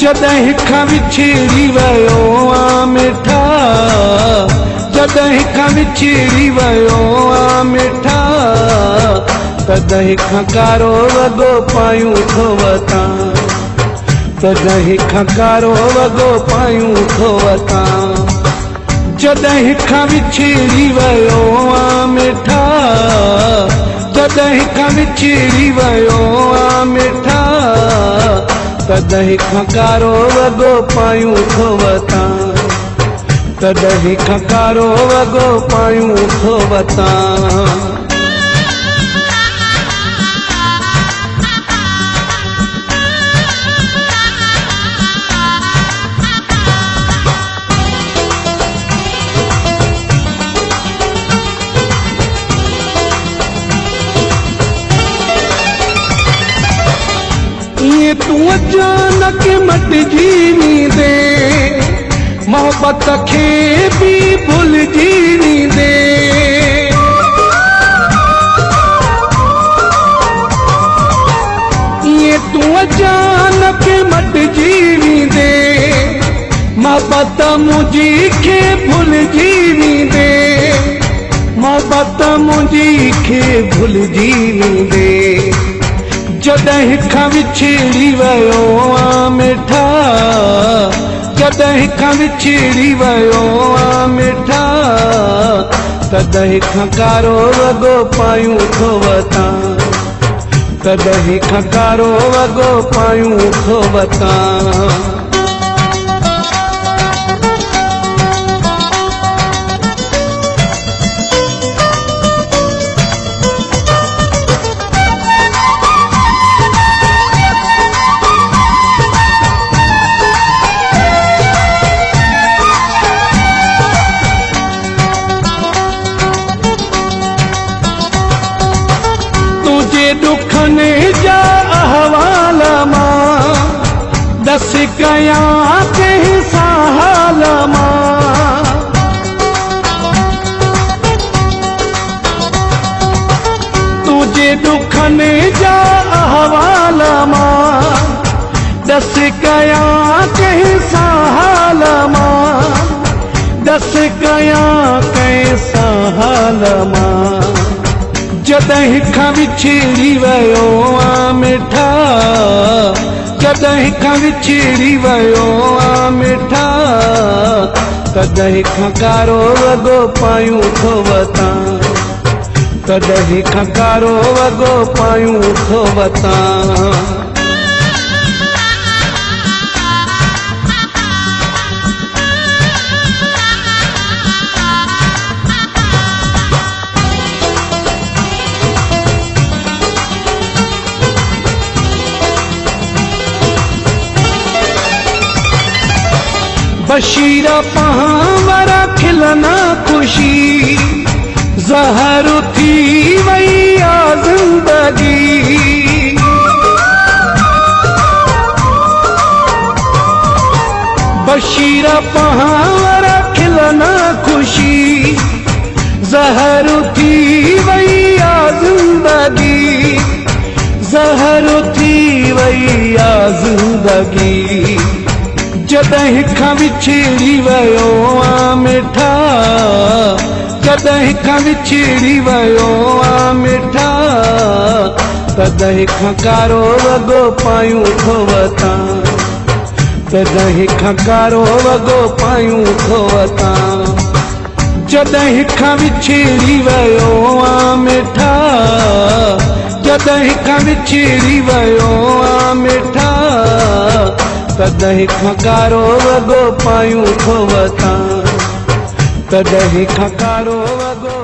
जॾहिं खां विछड़ी वियो आ मिठा, जॾहिं खां विछड़ी वियो आ मिठा, तॾहिं खां कारो वॻो पायूं थो वतां, तॾहिं खां कारो वॻो पायूं थो वतां। जॾहिं खां विछड़ी वियो आ मिठा, जॾहिं खां विछड़ी वियो आ मिठा, तॾहिं खां कारो वॻो पायूं थो वतां, तॾहिं खां कारो वॻो पायूं थो वतां। ये तू अचानक मटिजी नींदे, मोहब्बत खे भी भुलिजी नींदे। ये तू अचानक मटिजी नींदे, मोहब्बत मुझी खे भुलिजी नींदे, मोहब्बत मुझी खे भुलिजी नींदे। जॾहिं खां विछड़ी वियो आ मिठा, जॾहिं खां विछड़ी वियो आ मिठा, तॾहिं खां कारो वॻो पायूं थो वतां, तॾहिं खां कारो वॻो पायूं थो वतां। दुखने जा अहवाल मां दस कयां कंहिं हाल मां, तुझे दुखने जा अहवाल मां दस कयां कंहिं हाल मां, दस कयां कंहिं हाल मां। जॾहिं खां विछड़ी वियो आ मिठा, जॾहिं खां विछड़ी वियो आ मिठा, तॾहिं खां कारो वॻो पायूं थो वतां, तॾहिं खां कारो वॻो पायूं थो वतां। बशीरा पहावरा खिलना खुशी, ज़हर थी वई आ ज़िंदगी। बशीरा पहावरा खिलना खुशी, ज़हर थी वई आ ज़िंदगी, ज़हर थी वई आ ज़िंदगी। जॾहिं खां विछड़ी वियो आ मिठा, जॾहिं खां विछड़ी वियो आ मिठा, तॾहिं खां कारो वॻो पायूं थो वतां, तॾहिं खां कारो वॻो पायूं थो वतां। जॾहिं खां विछड़ी वियो आ मिठा, जॾहिं खां विछड़ी वियो आ मिठा, तॾहिं खां कारो वॻो पायूं थो वतां, तॾहिं खां कारो वॻो